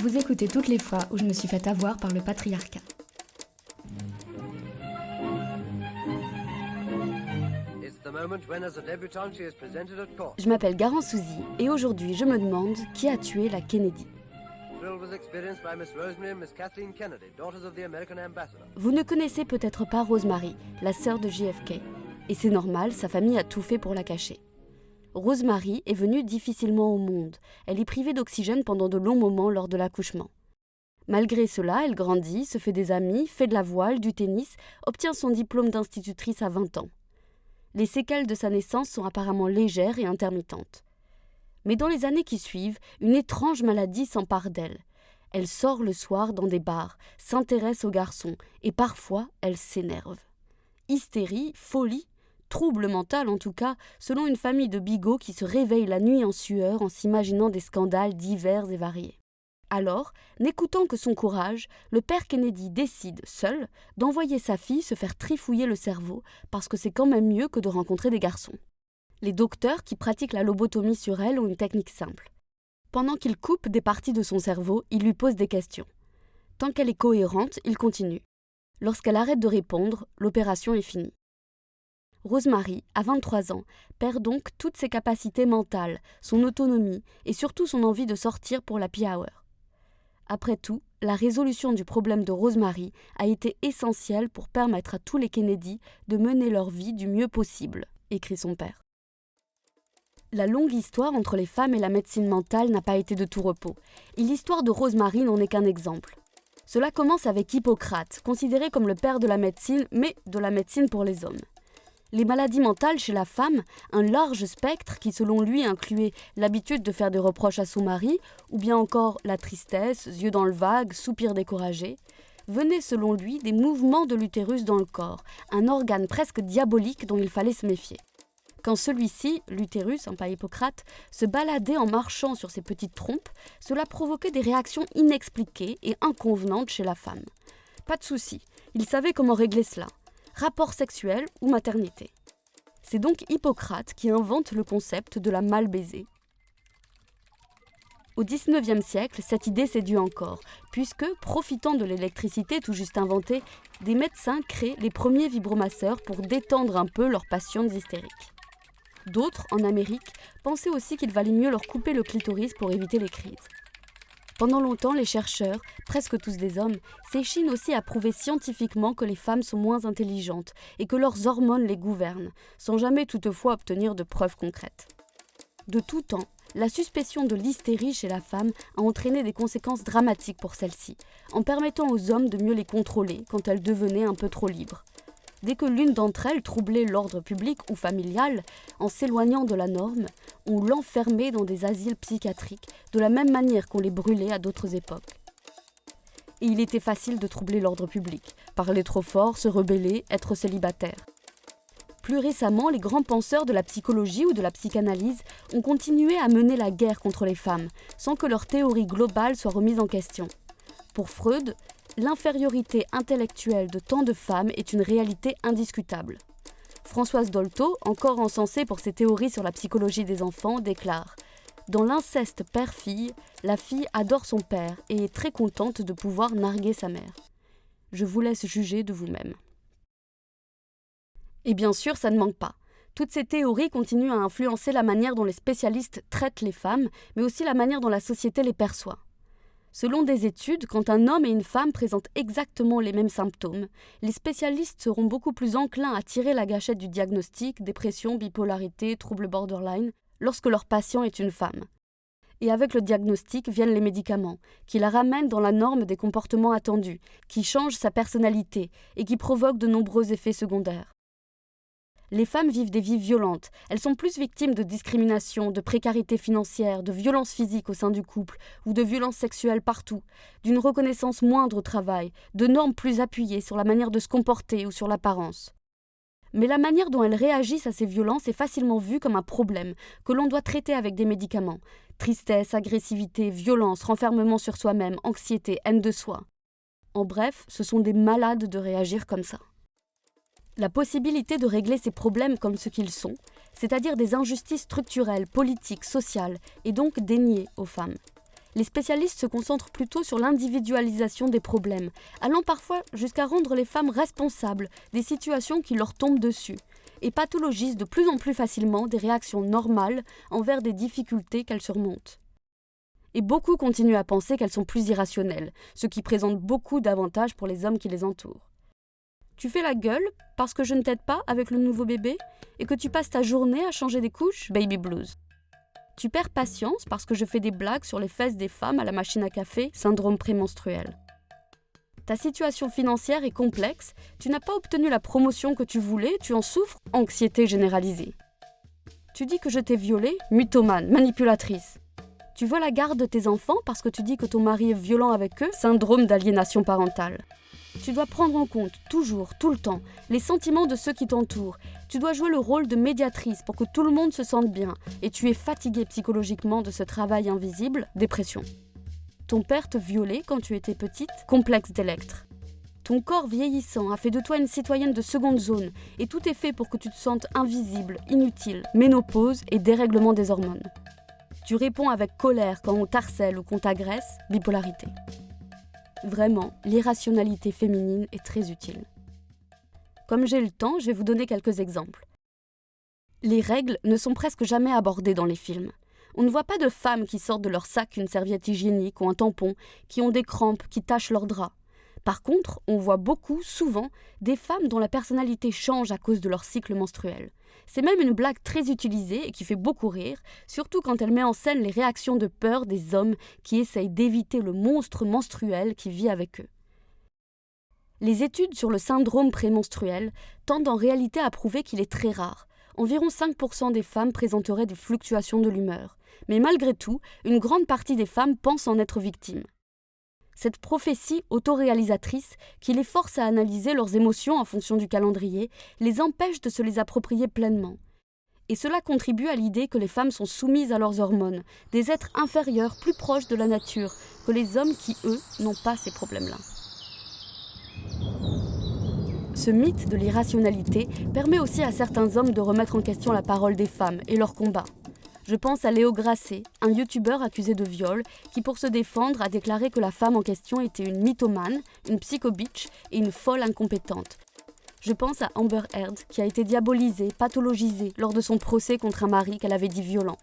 Vous écoutez toutes les fois où je me suis fait avoir par le patriarcat. Je m'appelle Garance Souzy et aujourd'hui je me demande qui a tué la Kennedy. Vous ne connaissez peut-être pas Rosemary, la sœur de JFK. Et c'est normal, sa famille a tout fait pour la cacher. Rosemary est venue difficilement au monde. Elle est privée d'oxygène pendant de longs moments lors de l'accouchement. Malgré cela, elle grandit, se fait des amis, fait de la voile, du tennis, obtient son diplôme d'institutrice à 20 ans. Les séquelles de sa naissance sont apparemment légères et intermittentes. Mais dans les années qui suivent, une étrange maladie s'empare d'elle. Elle sort le soir dans des bars, s'intéresse aux garçons et parfois elle s'énerve. Hystérie, folie, trouble mental en tout cas, selon une famille de bigots qui se réveille la nuit en sueur en s'imaginant des scandales divers et variés. Alors, n'écoutant que son courage, le père Kennedy décide, seul, d'envoyer sa fille se faire trifouiller le cerveau parce que c'est quand même mieux que de rencontrer des garçons. Les docteurs qui pratiquent la lobotomie sur elle ont une technique simple. Pendant qu'ils coupent des parties de son cerveau, ils lui posent des questions. Tant qu'elle est cohérente, ils continuent. Lorsqu'elle arrête de répondre, l'opération est finie. Rosemary, à 23 ans, perd donc toutes ses capacités mentales, son autonomie et surtout son envie de sortir pour l'happy hour. Après tout, la résolution du problème de Rosemary a été essentielle pour permettre à tous les Kennedy de mener leur vie du mieux possible, écrit son père. La longue histoire entre les femmes et la médecine mentale n'a pas été de tout repos, et l'histoire de Rosemary n'en est qu'un exemple. Cela commence avec Hippocrate, considéré comme le père de la médecine, mais de la médecine pour les hommes. Les maladies mentales chez la femme, un large spectre qui selon lui incluait l'habitude de faire des reproches à son mari, ou bien encore la tristesse, yeux dans le vague, soupir découragé, venaient selon lui des mouvements de l'utérus dans le corps, un organe presque diabolique dont il fallait se méfier. Quand celui-ci, l'utérus, pas Hippocrate, se baladait en marchant sur ses petites trompes, cela provoquait des réactions inexpliquées et inconvenantes chez la femme. Pas de souci, il savait comment régler cela. Rapport sexuel ou maternité. C'est donc Hippocrate qui invente le concept de la mal-baisée. Au XIXe siècle, cette idée séduit encore, puisque, profitant de l'électricité tout juste inventée, des médecins créent les premiers vibromasseurs pour détendre un peu leurs patientes hystériques. D'autres, en Amérique, pensaient aussi qu'il valait mieux leur couper le clitoris pour éviter les crises. Pendant longtemps, les chercheurs, presque tous des hommes, s'échinent aussi à prouver scientifiquement que les femmes sont moins intelligentes et que leurs hormones les gouvernent, sans jamais toutefois obtenir de preuves concrètes. De tout temps, la suspicion de l'hystérie chez la femme a entraîné des conséquences dramatiques pour celle-ci, en permettant aux hommes de mieux les contrôler quand elles devenaient un peu trop libres. Dès que l'une d'entre elles troublait l'ordre public ou familial, en s'éloignant de la norme, on l'enfermait dans des asiles psychiatriques, de la même manière qu'on les brûlait à d'autres époques. Et il était facile de troubler l'ordre public, parler trop fort, se rebeller, être célibataire. Plus récemment, les grands penseurs de la psychologie ou de la psychanalyse ont continué à mener la guerre contre les femmes, sans que leur théorie globale soit remise en question. Pour Freud, l'infériorité intellectuelle de tant de femmes est une réalité indiscutable. Françoise Dolto, encore encensée pour ses théories sur la psychologie des enfants, déclare « Dans l'inceste père-fille, la fille adore son père et est très contente de pouvoir narguer sa mère. Je vous laisse juger de vous-même. » Et bien sûr, ça ne manque pas. Toutes ces théories continuent à influencer la manière dont les spécialistes traitent les femmes, mais aussi la manière dont la société les perçoit. Selon des études, quand un homme et une femme présentent exactement les mêmes symptômes, les spécialistes seront beaucoup plus enclins à tirer la gâchette du diagnostic, dépression, bipolarité, trouble borderline, lorsque leur patient est une femme. Et avec le diagnostic viennent les médicaments, qui la ramènent dans la norme des comportements attendus, qui changent sa personnalité et qui provoquent de nombreux effets secondaires. Les femmes vivent des vies violentes. Elles sont plus victimes de discrimination, de précarité financière, de violences physiques au sein du couple ou de violences sexuelles partout, d'une reconnaissance moindre au travail, de normes plus appuyées sur la manière de se comporter ou sur l'apparence. Mais la manière dont elles réagissent à ces violences est facilement vue comme un problème que l'on doit traiter avec des médicaments. Tristesse, agressivité, violence, renfermement sur soi-même, anxiété, haine de soi. En bref, ce sont des malades de réagir comme ça. La possibilité de régler ces problèmes comme ce qu'ils sont, c'est-à-dire des injustices structurelles, politiques, sociales, est donc déniée aux femmes. Les spécialistes se concentrent plutôt sur l'individualisation des problèmes, allant parfois jusqu'à rendre les femmes responsables des situations qui leur tombent dessus, et pathologisent de plus en plus facilement des réactions normales envers des difficultés qu'elles surmontent. Et beaucoup continuent à penser qu'elles sont plus irrationnelles, ce qui présente beaucoup d'avantages pour les hommes qui les entourent. Tu fais la gueule parce que je ne t'aide pas avec le nouveau bébé et que tu passes ta journée à changer des couches, baby blues. Tu perds patience parce que je fais des blagues sur les fesses des femmes à la machine à café, syndrome prémenstruel. Ta situation financière est complexe, tu n'as pas obtenu la promotion que tu voulais, tu en souffres, anxiété généralisée. Tu dis que je t'ai violée, mythomane, manipulatrice. Tu veux la garde de tes enfants parce que tu dis que ton mari est violent avec eux, syndrome d'aliénation parentale. Tu dois prendre en compte, toujours, tout le temps, les sentiments de ceux qui t'entourent. Tu dois jouer le rôle de médiatrice pour que tout le monde se sente bien. Et tu es fatigué psychologiquement de ce travail invisible, dépression. Ton père te violait quand tu étais petite, complexe d'Electre. Ton corps vieillissant a fait de toi une citoyenne de seconde zone. Et tout est fait pour que tu te sentes invisible, inutile, ménopause et dérèglement des hormones. Tu réponds avec colère quand on t'harcèle ou qu'on t'agresse, bipolarité. Vraiment, l'irrationalité féminine est très utile. Comme j'ai le temps, je vais vous donner quelques exemples. Les règles ne sont presque jamais abordées dans les films. On ne voit pas de femmes qui sortent de leur sac une serviette hygiénique ou un tampon, qui ont des crampes, qui tachent leurs draps. Par contre, on voit beaucoup, souvent, des femmes dont la personnalité change à cause de leur cycle menstruel. C'est même une blague très utilisée et qui fait beaucoup rire, surtout quand elle met en scène les réactions de peur des hommes qui essayent d'éviter le monstre menstruel qui vit avec eux. Les études sur le syndrome prémenstruel tendent en réalité à prouver qu'il est très rare. Environ 5% des femmes présenteraient des fluctuations de l'humeur. Mais malgré tout, une grande partie des femmes pensent en être victimes. Cette prophétie autoréalisatrice, qui les force à analyser leurs émotions en fonction du calendrier, les empêche de se les approprier pleinement. Et cela contribue à l'idée que les femmes sont soumises à leurs hormones, des êtres inférieurs plus proches de la nature que les hommes qui, eux, n'ont pas ces problèmes-là. Ce mythe de l'irrationalité permet aussi à certains hommes de remettre en question la parole des femmes et leur combat. Je pense à Léo Grasset, un youtubeur accusé de viol, qui pour se défendre a déclaré que la femme en question était une mythomane, une psycho-bitch et une folle incompétente. Je pense à Amber Heard, qui a été diabolisée, pathologisée lors de son procès contre un mari qu'elle avait dit violent.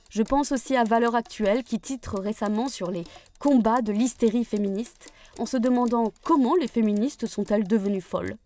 Je pense aussi à Valeurs Actuelles, qui titre récemment sur les combats de l'hystérie féministe, en se demandant comment les féministes sont-elles devenues folles.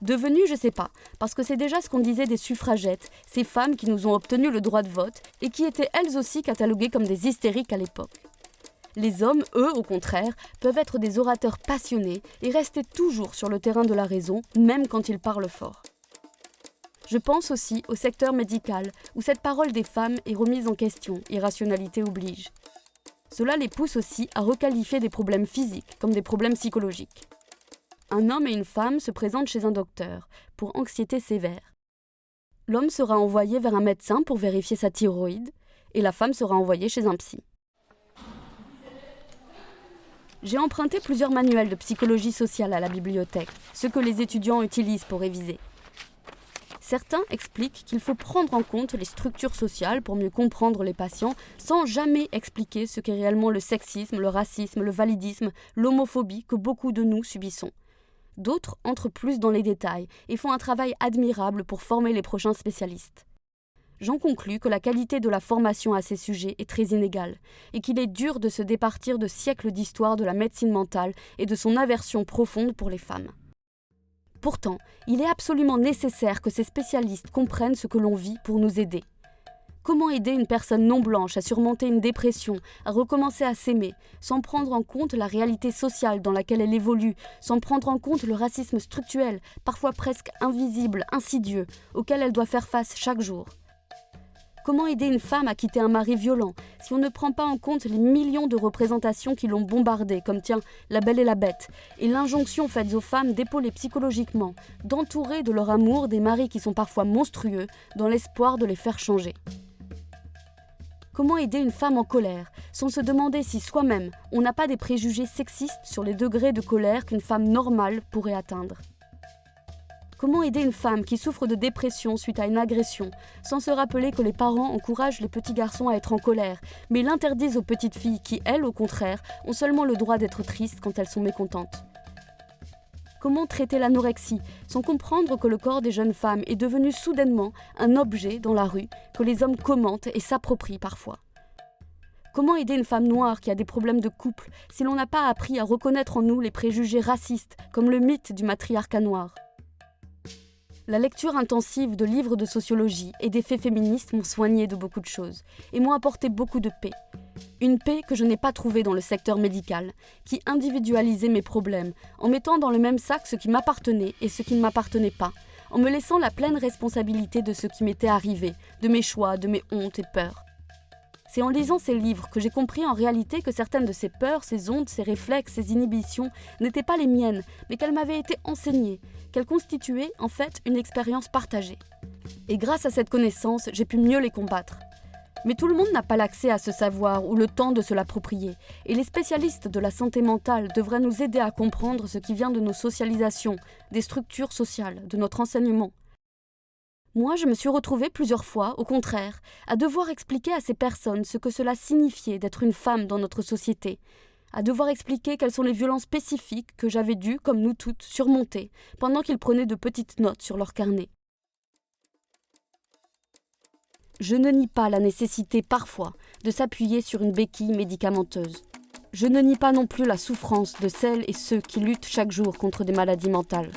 Devenues, je sais pas, parce que c'est déjà ce qu'on disait des suffragettes, ces femmes qui nous ont obtenu le droit de vote et qui étaient elles aussi cataloguées comme des hystériques à l'époque. Les hommes, eux, au contraire, peuvent être des orateurs passionnés et rester toujours sur le terrain de la raison, même quand ils parlent fort. Je pense aussi au secteur médical, où cette parole des femmes est remise en question, irrationalité oblige. Cela les pousse aussi à requalifier des problèmes physiques comme des problèmes psychologiques. Un homme et une femme se présentent chez un docteur pour anxiété sévère. L'homme sera envoyé vers un médecin pour vérifier sa thyroïde et la femme sera envoyée chez un psy. J'ai emprunté plusieurs manuels de psychologie sociale à la bibliothèque, ceux que les étudiants utilisent pour réviser. Certains expliquent qu'il faut prendre en compte les structures sociales pour mieux comprendre les patients sans jamais expliquer ce qu'est réellement le sexisme, le racisme, le validisme, l'homophobie que beaucoup de nous subissons. D'autres entrent plus dans les détails et font un travail admirable pour former les prochains spécialistes. J'en conclus que la qualité de la formation à ces sujets est très inégale et qu'il est dur de se départir de siècles d'histoire de la médecine mentale et de son aversion profonde pour les femmes. Pourtant, il est absolument nécessaire que ces spécialistes comprennent ce que l'on vit pour nous aider. Comment aider une personne non blanche à surmonter une dépression, à recommencer à s'aimer, sans prendre en compte la réalité sociale dans laquelle elle évolue, sans prendre en compte le racisme structurel, parfois presque invisible, insidieux, auquel elle doit faire face chaque jour? Comment aider une femme à quitter un mari violent si on ne prend pas en compte les millions de représentations qui l'ont bombardée, comme tiens, La Belle et la Bête, et l'injonction faite aux femmes d'épauler psychologiquement, d'entourer de leur amour des maris qui sont parfois monstrueux, dans l'espoir de les faire changer? Comment aider une femme en colère, sans se demander si soi-même, on n'a pas des préjugés sexistes sur les degrés de colère qu'une femme normale pourrait atteindre? Comment aider une femme qui souffre de dépression suite à une agression, sans se rappeler que les parents encouragent les petits garçons à être en colère, mais l'interdisent aux petites filles qui, elles, au contraire, ont seulement le droit d'être tristes quand elles sont mécontentes? Comment traiter l'anorexie, sans comprendre que le corps des jeunes femmes est devenu soudainement un objet dans la rue, que les hommes commentent et s'approprient parfois? Comment aider une femme noire qui a des problèmes de couple, si l'on n'a pas appris à reconnaître en nous les préjugés racistes, comme le mythe du matriarcat noir? La lecture intensive de livres de sociologie et des faits féministes m'ont soigné de beaucoup de choses et m'ont apporté beaucoup de paix. Une paix que je n'ai pas trouvée dans le secteur médical, qui individualisait mes problèmes en mettant dans le même sac ce qui m'appartenait et ce qui ne m'appartenait pas, en me laissant la pleine responsabilité de ce qui m'était arrivé, de mes choix, de mes hontes et peurs. C'est en lisant ces livres que j'ai compris en réalité que certaines de ces peurs, ces hontes, ces réflexes, ces inhibitions n'étaient pas les miennes, mais qu'elles m'avaient été enseignées, qu'elles constituaient en fait une expérience partagée. Et grâce à cette connaissance, j'ai pu mieux les combattre. Mais tout le monde n'a pas l'accès à ce savoir ou le temps de se l'approprier, et les spécialistes de la santé mentale devraient nous aider à comprendre ce qui vient de nos socialisations, des structures sociales, de notre enseignement. Moi, je me suis retrouvée plusieurs fois, au contraire, à devoir expliquer à ces personnes ce que cela signifiait d'être une femme dans notre société, à devoir expliquer quelles sont les violences spécifiques que j'avais dû, comme nous toutes, surmonter, pendant qu'ils prenaient de petites notes sur leur carnet. Je ne nie pas la nécessité, parfois, de s'appuyer sur une béquille médicamenteuse. Je ne nie pas non plus la souffrance de celles et ceux qui luttent chaque jour contre des maladies mentales.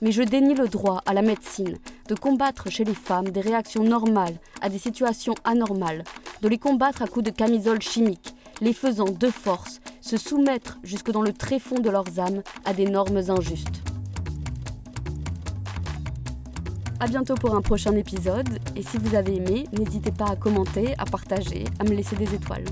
Mais je dénie le droit à la médecine de combattre chez les femmes des réactions normales à des situations anormales, de les combattre à coups de camisole chimique, les faisant de force se soumettre jusque dans le tréfonds de leurs âmes à des normes injustes. À bientôt pour un prochain épisode, et si vous avez aimé, n'hésitez pas à commenter, à partager, à me laisser des étoiles.